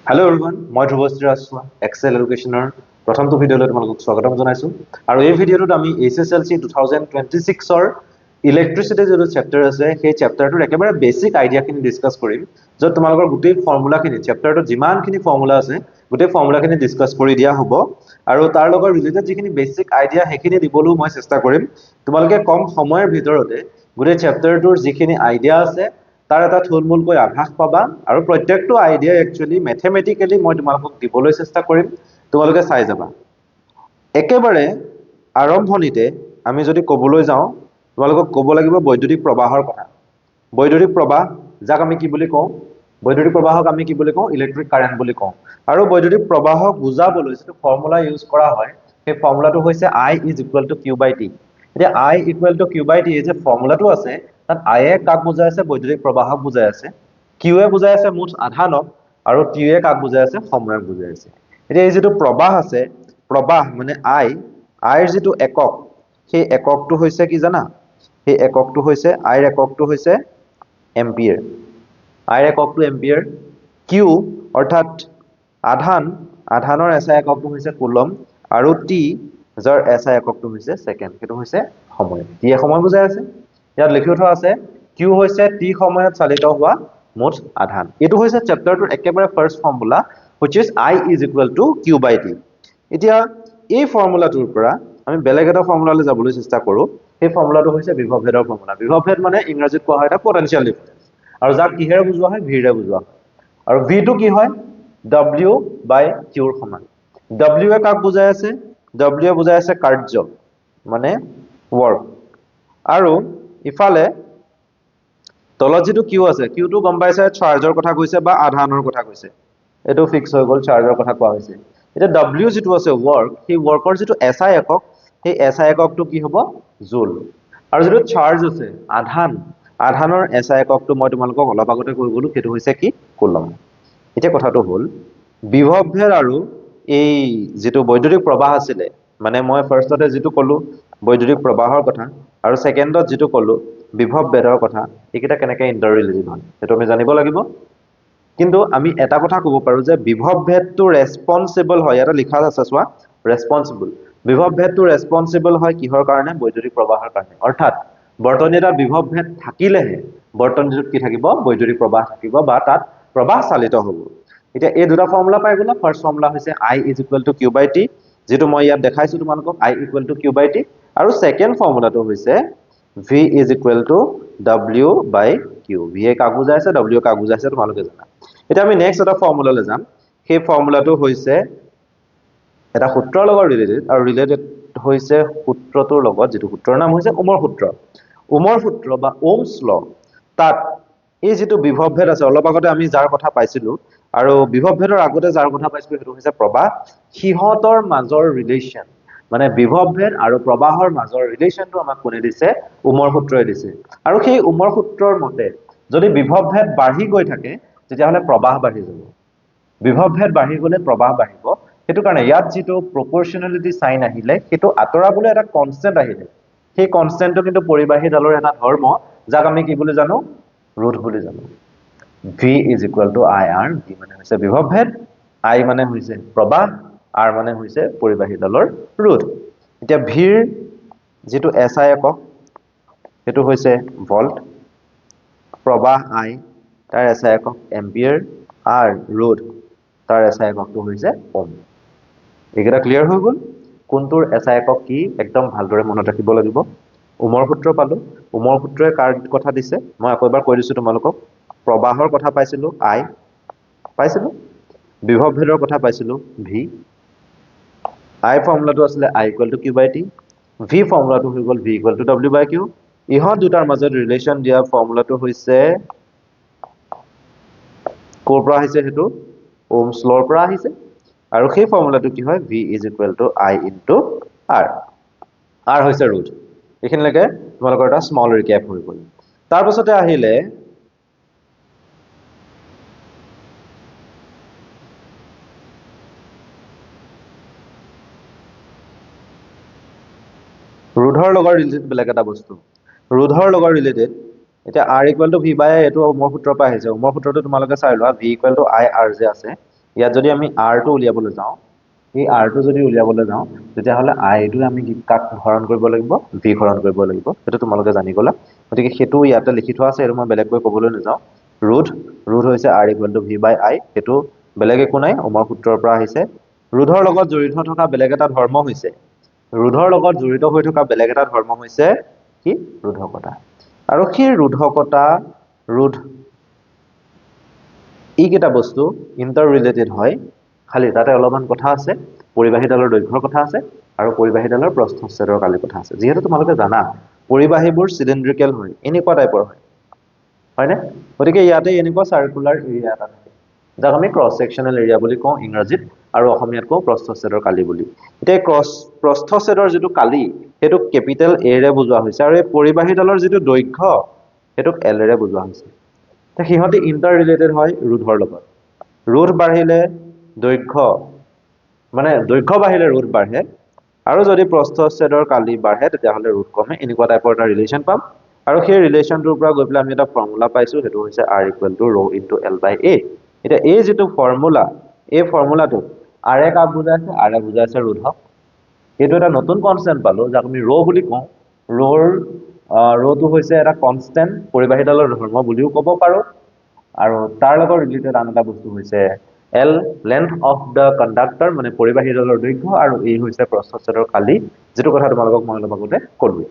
Hello' everyone, মই ধ্ৰুৱশ্ৰী Rajkhowa Excel এডুকেশ্যনৰ প্ৰথমটো ভিডিঅ'লৈ তোমালোকক স্বাগতম জনাইছোঁ। আৰু এই ভিডিঅ'টোত আমি HSLC 2026ৰ ইলেক্ট্ৰিচিটি যিটো চেপ্টাৰ আছে সেই চেপ্টাৰটোৰ একেবাৰে বেছিক আইডিয়াখিনি ডিছকাছ কৰিম, য'ত তোমালোকৰ গোটেই ফৰ্মুলাখিনি চেপ্টাৰটোত যিমানখিনি ফৰ্মুলা আছে গোটেই ফৰ্মুলাখিনি ডিছকাছ কৰি দিয়া হ'ব। আৰু তাৰ লগত ৰিলেটেড যিখিনি বেছিক আইডিয়া সেইখিনি দিবলৈও মই চেষ্টা কৰিম। তোমালোকে কম সময়ৰ ভিতৰতে গোটেই চেপ্টাৰটোৰ যিখিনি আইডিয়া আছে তাৰ এটা থুলমূলকৈ আভাস পাবা, আৰু প্ৰত্যেকটো আইডিয়া একচুৱেলি মেথমেটিকেলি মই তোমালোকক দিবলৈ চেষ্টা কৰিম, তোমালোকে চাই যাবা। একেবাৰে আৰম্ভণিতে আমি যদি ক'বলৈ যাওঁ, তোমালোকক ক'ব লাগিব বৈদ্যুতিক প্ৰবাহৰ কথা। বৈদ্যুতিক প্ৰবাহ যাক আমি কি বুলি কওঁ, বৈদ্যুতিক প্ৰবাহক আমি কি বুলি কওঁ, ইলেক্ট্ৰিক কাৰেণ্ট বুলি কওঁ। আৰু বৈদ্যুতিক প্ৰবাহক বুজাবলৈ যিটো ফৰ্মুলা ইউজ কৰা হয় সেই ফৰ্মুলাটো হৈছে I is equal to Q by T। এতিয়া I equal to Q by T এই যে ফৰ্মুলাটো আছে তাত I এ কাক বুজাই আছে, বৈদ্যুতিক প্ৰবাহক বুজাই আছে, Q এ বুজাই আছে মুঠ আধানক, আৰু T এ কাক বুজাই আছে, সময়ক বুজাই আছে। এতিয়া এই যিটো প্ৰবাহ আছে, প্ৰবাহ মানে I ৰ যিটো একক, সেই এককটো হৈছে কি জানা, সেই এককটো হৈছে I ৰ এককটো হৈছে এম্পিয়াৰ। I ৰ এককটো এম্পিয়াৰ। Q অৰ্থাৎ আধান, আধানৰ SI এককটো হৈছে কুলম, আৰু T যাৰ SI এককটো হৈছে ছেকেণ্ড, সেইটো হৈছে সময়। T এ সময় বুজাই আছে। ইয়াত লিখি থোৱা আছে Q হৈছে T সময়ত চালিত হোৱা মুঠ আধান। এইটো হৈছে চেপ্টাৰটোৰ একেবাৰে first formula, which is I is equal to Q by T। এতিয়া এই ফৰ্মুলাটোৰ পৰা আমি বেলেগ এটা ফৰ্মুলালৈ যাবলৈ চেষ্টা কৰোঁ। সেই ফৰ্মুলাটো হৈছে বিভৱভেদৰ ফৰ্মুলা। বিভৱভেদ মানে ইংৰাজীত কোৱা হয় এটা পটেনচিয়েল ডিফাৰেন্স, আৰু যাক কিহেৰে বুজোৱা হয়, ভিৰে বুজোৱা হয়। আৰু ভিটো কি হয়, W by Qৰ সমান। W এ কাক বুজাই আছে, W এ বুজাই আছে কাৰ্য মানে ৱৰ্ক। আৰু ইফালে তলত যিটো Q আছে, Qটো গম পাইছে চাৰ্জৰ কথা কৈছে বা আধানৰ কথা কৈছে, এইটো ফিক্স হৈ গ'ল, চাৰ্জৰ কথা কোৱা হৈছে। এতিয়া W যিটো আছে ৱৰ্ক, সেই ৱৰ্কৰ যিটো SI একক, সেই SI এককটো কি হ'ব, জুল। আৰু যিটো চাৰ্জ আছে আধান, আধানৰ SI এককটো মই তোমালোকক অলপ আগতে কৈ গ'লো, সেইটো হৈছে কি, কুলম। এতিয়া কথাটো হ'ল বিভৱভেদ আৰু এই যিটো বৈদ্যুতিক প্ৰবাহ আছিলে, মানে মই ফাৰ্ষ্টতে যিটো ক'লো বৈদ্যুতিক প্ৰবাহৰ কথা, আৰু ছেকেণ্ডত যিটো ক'লো বিভৱভেদৰ কথা, এইকেইটা কেনেকৈ ইণ্টাৰ ৰিলেটেড হয় সেইটো আমি জানিব লাগিব। কিন্তু আমি এটা কথা ক'ব পাৰো যে বিভৱভেদটো ৰেছপন্সিবল হয়, ইয়াতে লিখা আছে চোৱা, ৰেছপন্সিবল। বিভৱভেদটো ৰেছপন্সিবল হয় কিহৰ কাৰণে, বৈদ্যুতিক প্ৰবাহৰ কাৰণে। অৰ্থাৎ বৰ্তনী এটাত বিভৱভেদ থাকিলেহে বৰ্তনীটোত কি থাকিব, বৈদ্যুতিক প্ৰবাহ থাকিব, বা তাত প্ৰবাহ চালিত হ'ব। এতিয়া এই দুটা ফৰ্মুলা পাই গ'লা। ফাৰ্ষ্ট ফৰ্মুলা হৈছে I is equal to Q by T, যিটো মই ইয়াত দেখাইছো তোমালোকক, I equal to Q by T। আৰু ছেকেণ্ড ফৰ্মুলাটো হৈছে V is equal to W by Q। V এ কাক বুজাইছে, W কাক বুজাইছে তোমালোকে জানা। এতিয়া আমি নেক্সট এটা ফৰ্মুলালৈ যাম। সেই ফৰ্মুলাটো হৈছে এটা সূত্ৰৰ লগত ৰিলেটেড, আৰু ৰিলেটেড হৈছে সূত্ৰটোৰ লগত, যিটো সূত্ৰৰ নাম হৈছে ওমৰ সূত্ৰ। ওমৰ সূত্ৰ বা ওমছ ল, তাত এই যিটো বিভৱভেদ আছে, অলপ আগতে আমি যাৰ কথা পাইছিলো, আৰু বিভৱভেদৰ আগতে যাৰ কথা পাইছিলো সেইটো হৈছে প্ৰবাহ, সিহঁতৰ মাজৰ ৰিলেশ্যন, মানে বিভৱভেদ আৰু প্ৰবাহৰ মাজৰ ৰিলেশ্যনটো আমাক কোনে দিছে, ওমৰ সূত্ৰই দিছে। আৰু সেই ওমৰ সূত্ৰৰ মতে যদি বিভৱভেদ বাঢ়ি গৈ থাকে তেতিয়াহ'লে প্ৰবাহ বাঢ়ি যাব। বিভৱভেদ বাঢ়ি গ'লে প্ৰবাহ বাঢ়িব। সেইটো কাৰণে ইয়াত যিটো প্ৰপৰ্চনেলিটি চাইন আহিলে সেইটো আঁতৰাবলৈ এটা কনষ্টেণ্ট আহিলে। সেই কনষ্টেণ্টটো কিন্তু পৰিবাহী ডালৰ এটা ধৰ্ম, যাক আমি কি বুলি জানো, ৰোধ বুলি জানো। V is equal to IR। V মানে হৈছে বিভৱভেদ, I মানে হৈছে প্ৰবাহ, R মানে হৈছে পৰিবাহীডালৰ ৰোধ। এতিয়া ভিৰ যিটো SI একক সেইটো হৈছে ভল্ট, প্ৰবাহ I তাৰ SI একক এম্পিয়াৰ, R ৰোধ তাৰ SI এককটো হৈছে ওম। এইকেইটা ক্লিয়াৰ হৈ গ'ল। কোনটোৰ SI একক কি একদম ভালদৰে মনত ৰাখিব লাগিব। ওমৰ সূত্ৰ পালো, ওমৰ সূত্ৰই কাৰ কথা দিছে মই আকৌ এবাৰ কৈ দিছো তোমালোকক। প্ৰবাহৰ কথা পাইছিলো I, পাইছিলো। বিভৱভেদৰ কথা পাইছিলো V। I ফৰ্মুলাটো আছিলে I equal to Q by T। V ফৰ্মুলাটো হৈ গ'ল V equal to W by Q। ইহঁত দুটাৰ মাজত ৰিলেশ্যন দিয়া ফৰ্মুলাটো হৈছে, ক'ৰ পৰা আহিছে সেইটো, ওমছ লৰ পৰা আহিছে। আৰু সেই ফৰ্মুলাটো কি হয়, V is equal to I into R। R হৈছে ৰোধ। এইখিনিলৈকে তোমালোকৰ এটা স্মল ৰিকেপ হৈ গ'ল। তাৰপাছতে আহিলে ৰোধৰ লগত ৰিলেটেড বেলেগ এটা বস্তু। ৰোধৰ লগত ৰিলেটেড এতিয়া R equal to V by I, এইটো ওমৰ সূত্ৰৰ পৰা আহিছে। ওমৰ সূত্ৰটো তোমালোকে চাই লোৱা, V equal to I R যে আছে, ইয়াত যদি আমি r টো উলিয়াবলৈ যাওঁ এই r টো যদি উলিয়াবলৈ যাওঁ তেতিয়াহ'লে i টো আমি কাক হৰণ কৰিব লাগিব v হৰণ কৰিব লাগিব সেইটো তোমালোকে জানি গলা গতিকে সেইটো ইয়াতে লিখি থোৱা আছে আৰু মই বেলেগকৈ ক'বলৈ নাযাওঁ ৰুট হৈছে r = v by i সেইটো বেলেগ একো নাই ওমৰ সূত্ৰৰ পৰা আহিছে ৰোধৰ লগত জড়িত থকা বেলেগ এটা ধৰ্ম হৈছে ৰোধৰ লগত জড়িত হৈ থকা বেলেগ এটা ধৰ্ম হৈছে কি ৰোধকতা আৰু সেই ৰোধকতা ৰোধ এইকেইটা বস্তু ইন্টাৰ ৰিলেটেড হয় খালি তাতে অলপমান কথা আছে পৰিবাহীডালৰ দৈৰ্ঘ্যৰ কথা আছে আৰু পৰিবাহীডালৰ প্ৰস্থচ্ছেদৰ কালি কথা আছে যিহেতু তোমালোকে জানা পৰিবাহীবোৰ সিলিন্ড্ৰিকেল হয় এনেকুৱা টাইপৰ হয় নে গতিকে ইয়াতে এনেকুৱা সাৰ্কুলাৰ এৰিয়া এটা থাকে যাক আমি ক্ৰছ সেকশনাল এৰিয়া বুলি কওঁ ইংৰাজীত আৰু অসমীয়াত কওঁ প্ৰস্থচ্ছেদৰ কালি বুলি এতিয়া প্ৰস্থচ্ছেদৰ যেটো কালি হেতু কেপিটেল এ ৰে বুজোৱা হৈছে আৰু এই পৰিবাহীডালৰ যেটো দৈৰ্ঘ্য হেতুক এল ৰে বুজোৱা হৈছে তে হিহতি ইন্টাৰ ৰিলেটেড হয় ৰোধৰ লগত ৰোধ বাঢ়িলে দৈৰ্ঘ্য মানে দৈৰ্ঘ্য বাঢ়িলে ৰোধ বাঢ়ে আৰু যদি প্ৰস্থচ্ছেদৰ কালি বাঢ়ে তেতিয়াহ'লে ৰোধ কমে এনেকুৱা টাইপৰ এটা ৰিলেচন পাম আৰু সেই ৰিলেচনটোৰ পৰা গৈ পেলাই আমি এটা ফৰ্মুলা পাইছো হেতু হৈছে r = rho * l by a এটা এই যেটো ফৰ্মুলা এই ফৰ্মুলাটো r এ কাক বুজাইছে r এ বুজাইছে ৰোধক এটো এটা নতুন কনসেপ্ট পালো যাক আমি rho বুলি কওঁ rho টো হৈছে এটা কনস্ট্যান্ট পৰিবাহীডালৰ ধৰ্ম বুলিও ক'ব পাৰো আৰু তাৰ লগত ৰিলেটেড আন এটা বস্তু হৈছে l length of the conductor মানে পৰিবাহীডালৰ দৈৰ্ঘ্য আৰু a হৈছে প্ৰস্থচ্ছেদৰ কালি যেটো কথা তোমালোকক মই অলপ আগতে ক'লো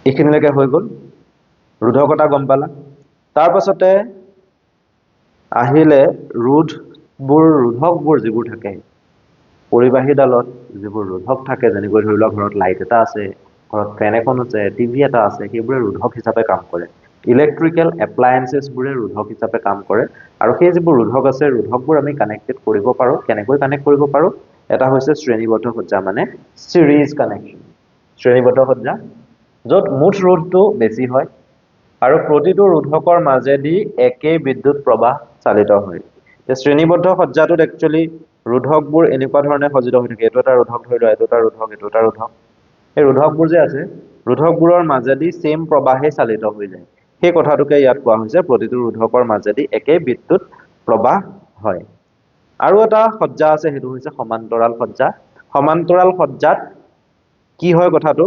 এইখিনিলৈকে হৈ গ'ল ৰোধকতা গম পালা তাৰ পাছতে আহিলে ৰোধকবোৰ যিবোৰ থাকে পৰিবাহীডালত যিবোৰ ৰোধক থাকে যেনেকৈ ধৰি লোৱা ঘৰত লাইট এটা আছে ঘৰত ফেন এখন আছে টিভি এটা আছে সেইবোৰে ৰোধক হিচাপে কাম কৰে ইলেক্ট্ৰিকেল এপ্লায়েন্সেছ বোৰে ৰোধক হিচাপে কাম কৰে আৰু সেই যিবোৰ ৰোধক আছে ৰোধকবোৰ আমি কানেক্টেড কৰিব পাৰো কেনেকৈ কানেক্ট কৰিব পাৰো এটা হৈছে শ্ৰেণীবদ্ধ সজ্জা মানে সিৰিজ কানেকশন শ্ৰেণীবদ্ধ সজ্জা য'ত মুঠ ৰোধটো বেছি হয় আৰু প্ৰতিটো ৰোধকৰ মাজেদি একে বিদ্যুৎ প্ৰবাহ চালিত হয় এই শ্ৰেণীবদ্ধ সজ্জাটোত একচুয়ালি ৰোধকবোৰ এনেকুৱা ধৰণে সজ্জিত হৈ থাকে এটো এটা ৰোধক ধৰি লোৱা এটো এটা ৰোধক এটো এটা ৰোধক এই ৰোধকবোৰ যে আছে ৰোধকবোৰৰ মাজেদি সেম প্ৰবাহে চালিত হৈ যায় সেই কথাটোকে ইয়াত কোৱা হৈছে প্ৰতিটো ৰোধকৰ মাজেদি একে বিদ্যুৎ প্ৰবাহ হয় আৰু এটা সজ্জা আছে হেতু হৈছে সমান্তৰাল সজ্জাত কি হয় কথাটো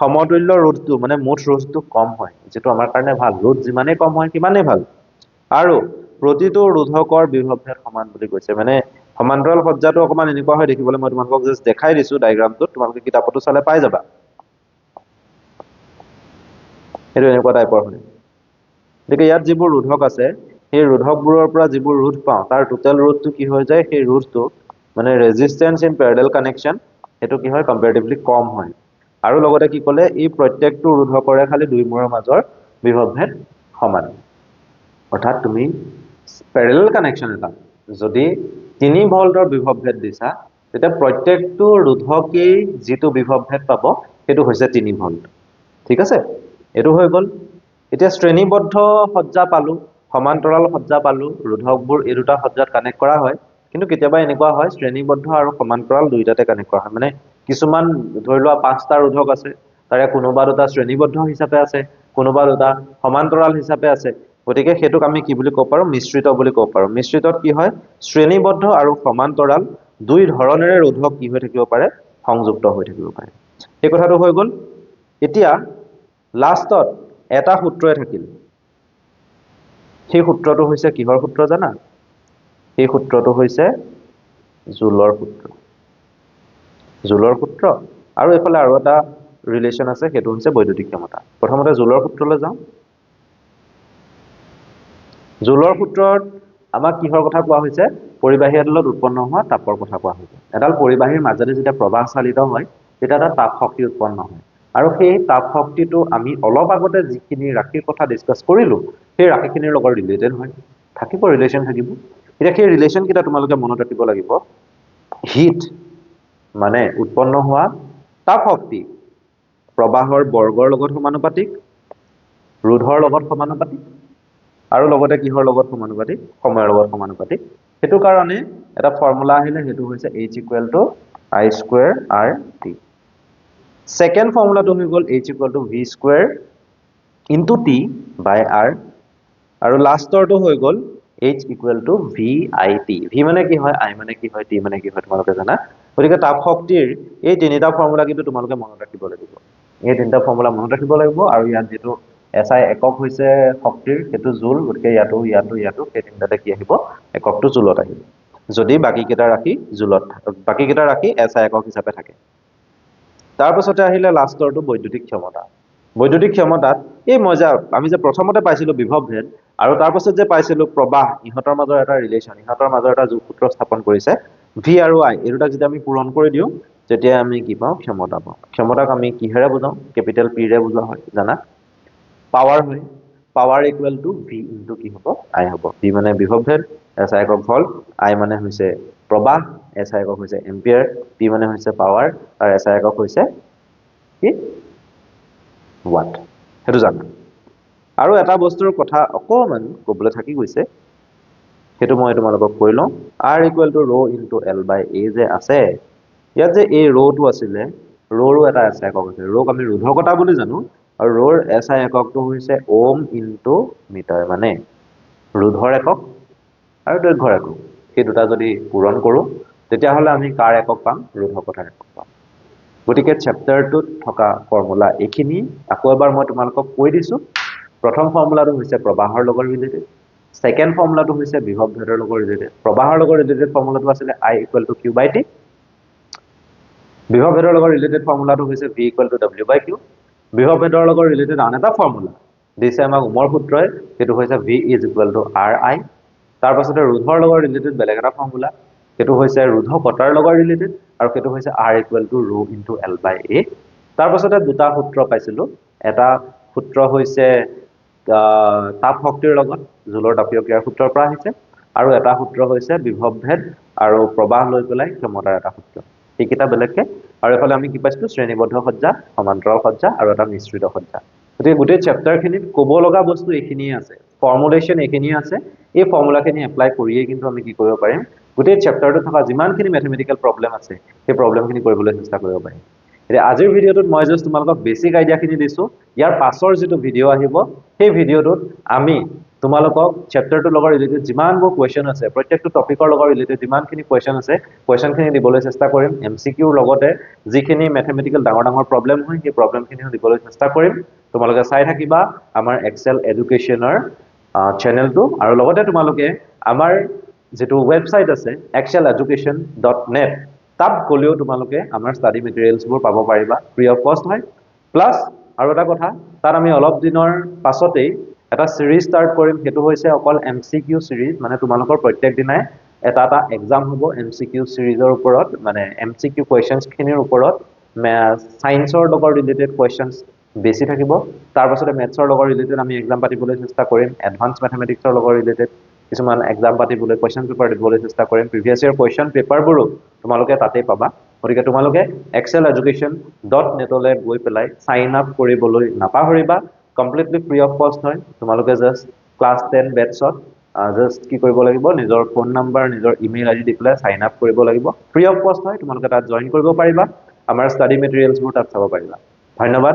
সমতুল্য ৰোধটো মানে মুঠ ৰোধটো কম হয় যেটো আমাৰ কাৰণে ভাল ৰোধ যিমানে কম হয় কিমানে ভাল আৰু প্ৰতিটো ৰোধকৰ বিভৱভেদ সমান বুলি কৈছে মানে সমান্তৰাল সজ্জাটো অকমান এনেকুৱা হয় দেখিবলৈ মই তোমালোকক জাস্ট দেখাই দিছো ডায়াগ্ৰামটোত তোমালোকে কিতাপতো চালে পাই যাবা এটো এনেকুৱা টাইপৰ হয় দেখে ইয়াত যিবোৰ ৰোধক আছে সেই ৰোধকবোৰৰ পৰা যিবোৰ ৰোধ পাওঁ তাৰ টোটাল ৰোধটো কি হৈ যায় সেই ৰোধটো মানে ৰেজিস্ট্যান্স ইন প্যাৰালেল কানেকশন হেতু কি হয় কম্পাৰেটিভলি কম হয় আৰু লগতে কি ক'লে এই প্ৰত্যেকটো ৰোধকৰে খালি দুইমূৰৰ মাজৰ বিভৱভেদ সমান অৰ্থাৎ তুমি প্যাৰালেল কানেকশন এটা যদি 3 ভোল্টৰ বিভৱভেদ দিছা তেতিয়া প্ৰত্যেকটো ৰোধকেই যেটো বিভৱভেদ পাব হেতু হৈছে 3 ভোল্ট ঠিক আছে এটো হৈ গ'ল এতিয়া শ্ৰেণীবদ্ধ সজ্জা পালো সমান্তৰাল সজ্জা পালো ৰোধকবোৰ এই দুটা সজ্জাত কানেক্ট কৰা হয় কিন্তু কেতিয়াবা এনেকুৱা হয় শ্ৰেণীবদ্ধ আৰু সমান্তৰাল দুইটাতে কানেক্ট কৰা হয় মানে কিছুমান ধৰি লোৱা 5টা ৰোধক আছে তাৰে কোনোবা দুটা শ্ৰেণীবদ্ধ হিচাপে আছে কোনোবা দুটা সমান্তৰাল হিচাপে আছে গতিকে হেতুক আমি কি বুলি ক'ব পাৰো মিশ্ৰিত বুলি ক'ব পাৰো মিশ্ৰিতত কি হয় শ্ৰেণীবদ্ধ আৰু সমান্তৰাল দুই ধৰণেৰে ৰোধক কি হৈ থাকিব পাৰে সংযুক্ত হৈ থাকিব পাৰে এই কথাটো হৈ গ'ল এতিয়া লাষ্টত এটা সূত্ৰই থাকিল সেই সূত্ৰটো হৈছে কিহৰ সূত্ৰ জানা এই সূত্ৰটো হৈছে জুলৰ সূত্ৰ আৰু এফালে আৰু এটা ৰিলেচন আছে হেতু হৈছে বৈদ্যুতিক ক্ষমতা প্ৰথমতে জুলৰ সূত্ৰলৈ যাওঁ জুলৰ সূত্ৰত আমাক কিহৰ কথা কোৱা হৈছে পৰিবাহী এডালত উৎপন্ন হোৱা তাপৰ কথা কোৱা হৈছে এডাল পৰিবাহীৰ মাজেদি যেতিয়া প্ৰবাহ চালিত হয় তেতিয়া এটা তাপ শক্তি উৎপন্ন হয় আৰু সেই তাপ শক্তিটো আমি অলপ আগতে যিখিনি ৰাশিৰ কথা ডিসকাস কৰিলো সেই ৰাশিখিনিৰ লগত ৰিলেটেড হয় থাকিব ৰিলেচন থাকিব এতিয়া সেই ৰিলেচন কিটা তোমালোকে মনত ৰাখিব লাগিব হিট মানে উৎপন্ন হোৱা তাপ শক্তি প্ৰবাহৰ বৰ্গৰ লগত সমানুপাতিক ৰোধৰ লগত সমানুপাতিক আৰু লগতে কিহৰ লগত সমানুপাতিক সময়ৰ লগত সমানুপাতিক হেতু কাৰণে এটা ফৰ্মুলা আহিলে হেতু হৈছে h = I² RT সেকেন্ড ফৰ্মুলাটো হৈ গ'ল h = V² * T / R আৰু লাষ্টৰটো হৈ গ'ল h equal to VIT v মানে কি হয় i মানে কি হয় t মানে কি হয় তোমালোকে জানা গতিকে তাপ শক্তিৰ এই তিনিটা ফৰ্মুলা কিন্তু তোমালোকে মনত ৰাখিব লাগিব এই তিনিটা ফৰ্মুলা মনত ৰাখিব লাগিব আৰু ইয়াত যেটো SI একক হৈছে শক্তিৰ হেতু জুল গতিকে ইয়াতো সেই তিনিটাতে কি আহিব এককটো জুলত আহিব যদি বাকি কেইটা ৰাখি জুলত বাকি কেইটা ৰাখি SI একক হিচাপে থাকে তাৰ পাছতে আহিলে লাষ্টৰটো বৈদ্যুতিক ক্ষমতা বৈদ্যুতিক ক্ষমতাত এই মজা আমি যে প্ৰথমতে পাইছিলো বিভৱ ভেদ আৰু তাৰ পাছত যে পাইছিলো প্ৰবাহ ইহতৰ মাজৰ এটা ৰিলেচন ইহতৰ মাজৰ এটা যোগসূত্ৰ স্থাপন কৰিছে v আৰু i এই দুটাক যদি আমি পূৰণ কৰি দিও তেতিয়া আমি কি পাওঁ ক্ষমতা পাওঁ ক্ষমতাক আমি কিহেৰে বুজাও কেপিটেল P ৰে বুজোৱা হয় জানা পাৱাৰ হয় power equal to v into কি হ'ব i হ'ব v মানে বিভৱ ভেদ SI একক ভল্ট i মানে হৈছে প্ৰবাহ SI একক হৈছে এম্পিয়াৰ p মানে হৈছে পাৱাৰ আৰু SI একক হৈছে কি ওয়াট হেতু জানা আৰু এটা বস্তুৰ কথা অকমান কবলৈ থাকি গৈছে হেতু মই তোমালোকক কৈ লওঁ r equal to rho into l by a যে আছে ইয়াত যে এই rho টো আছিলে rho এটা SI একক আছে rho আমি ৰোধকতা বুলি জানো আৰু rho SI এককটো হৈছে ওম ইনটু মিটাৰ মানে ৰোধৰ একক আৰু দৈৰ্ঘ্যৰ একক এই দুটা যদি পূৰণ কৰো তেতিয়া হলে আমি কাৰ একক পাম ৰোধকতাৰ একক পাম গতিকে চেপ্টাৰটোত থকা ফৰ্মুলা এইখিনি আকৌ এবাৰ মই তোমালোকক কৈ দিছো প্ৰথম ফৰ্মুলাটো হৈছে প্ৰবাহৰ লগত ৰিলেটেড সেকেন্ড ফৰ্মুলাটো হৈছে বিভৱ ভেদৰ লগত ৰিলেটেড প্ৰবাহৰ লগত ৰিলেটেড ফৰ্মুলাটো আছিল I equal to Q by T বিভৱ ভেদৰ লগত ৰিলেটেড ফৰ্মুলাটো হৈছে V equal to W by Q বিভৱ ভেদৰ লগত ৰিলেটেড আন এটা ফৰ্মুলা দিছে আমাক ওমৰ সূত্ৰই হেতু হৈছে V is equal to RI তাৰ পাছতে ৰোধৰ লগত ৰিলেটেড বেলেগ এটা ফৰ্মুলা হেতু হৈছে ৰোধকতাৰ লগত ৰিলেটেড আৰু হেতু হৈছে R equal to rho into L by A তাৰ পাছতে দুটা সূত্ৰ পাইছিলো এটা সূত্ৰ হৈছে তাপ শক্তিৰ লগত জুলৰ তাপীয় ক্ৰিয়াৰ সূত্ৰৰ পৰা আহিছে আৰু এটা সূত্ৰ হৈছে বিভৱ ভেদ আৰু প্ৰবাহ লৈ পেলাই ক্ষমতাৰ এটা সূত্ৰ এইকেইটা বেলেগকে আৰু এফালে আমি কি পাইছো শ্ৰেণীবদ্ধ সজ্জা সমান্তৰাল সজ্জা আৰু এটা মিশ্ৰিত সজ্জা গতিকে গোটেই চেপ্টাৰখিনিত ক'ব লগা বস্তু এইখিনিয়ে আছে ফৰ্মুলেশ্যন এইখিনিয়ে আছে এই ফৰ্মুলাখিনি এপ্লাই কৰিয়ে কিন্তু আমি কি কৰিব পাৰিম গোটেই চেপ্টাৰটোত থকা যিমানখিনি ম্যাথমেটিক্যাল প্ৰবলেম আছে সেই প্ৰবলেমখিনি কৰিবলৈ চেষ্টা কৰিব পাৰিম এতিয়া আজিৰ ভিডিঅ'টোত মই জাস্ট তোমালোকক বেসিক আইডিয়াখিনি দিছো ইয়াৰ পাছৰ যেটো ভিডিঅ' আহিব সেই ভিডিঅ'টোত আমি তোমালোকক চেপ্টাৰটোৰ লগত ৰিলেটেড যিমানবোৰ কোৱেশ্চন আছে প্ৰত্যেকটো টপিকৰ লগত ৰিলেটেড যিমানখিনি কোৱেশ্চন আছে কোৱেশ্চনখিনি দিবলৈ চেষ্টা কৰিম এমসিকিউৰ লগতে যিখিনি ম্যাথমেটিক্যাল ডাঙৰ প্ৰবলেম হয় সেই প্ৰবলেমখিনিও দিবলৈ চেষ্টা কৰিম তোমালোকে চাই থাকিবা আমাৰ এক্সেল এডুকেশ্যনৰ চেনেলটো আৰু লগতে তোমালোকে আমাৰ যেটো ওয়েবসাইট আছে exceleducation.net তাত গলেও তোমালোকে আমাৰ ষ্টাডি মেটেৰিয়েলছবোৰ পাব পাৰিবা ফ্ৰী অফ কষ্ট হয় প্লাস আৰু এটা কথা তাত আমি অলপ দিনৰ পাছতেই এটা সিৰিজ ষ্টাৰ্ট কৰিম হেতু হৈছে অকল এমসিকিউ সিৰিজ মানে তোমালোকৰ প্ৰত্যেক দিনাই এটা এক্সাম হ'ব এমসিকিউ সিৰিজৰ ওপৰত মানে এমসিকিউ কোৱেশ্চনছ খিনিৰ ওপৰত সায়েন্সৰ লগত ৰিলেটেড কোৱেশ্চনছ বেছি থাকিব তাৰ পাছতে মেথছৰ লগত ৰিলেটেড আমি এক্সাম পাতিবলৈ চেষ্টা কৰিম এডভান্স ম্যাথমেটিক্সৰ লগত ৰিলেটেড কিছুমান এক্সাম পাতিবলৈ কোৱেশ্চন পেপাৰ দিবলৈ চেষ্টা কৰিম প্ৰিভিয়াস ইয়াৰ কোৱেশ্চন পেপাৰবোৰো তোমালোকে তাতেই পাবা গতিকে তোমালোকে exceleducation.net লৈ গৈ পেলাই সাইন আপ কৰিবলৈ নাপাহৰিবা কমপ্লিটলি ফ্ৰী অফ কষ্ট হয় তোমালোকে জাস্ট ক্লাস 10 বেটছত জাস্ট কি কৰিব লাগিব নিজৰ ফোন নাম্বাৰ নিজৰ ইমেইল আইডি দি পেলাই সাইন আপ কৰিব লাগিব ফ্ৰী অফ কষ্ট হয় তোমালোকে তাত জয়েন কৰিব পাৰিবা আমাৰ ষ্টাডি মেটেৰিয়েলছবোৰ তাত চাব পাৰিবা ধন্যবাদ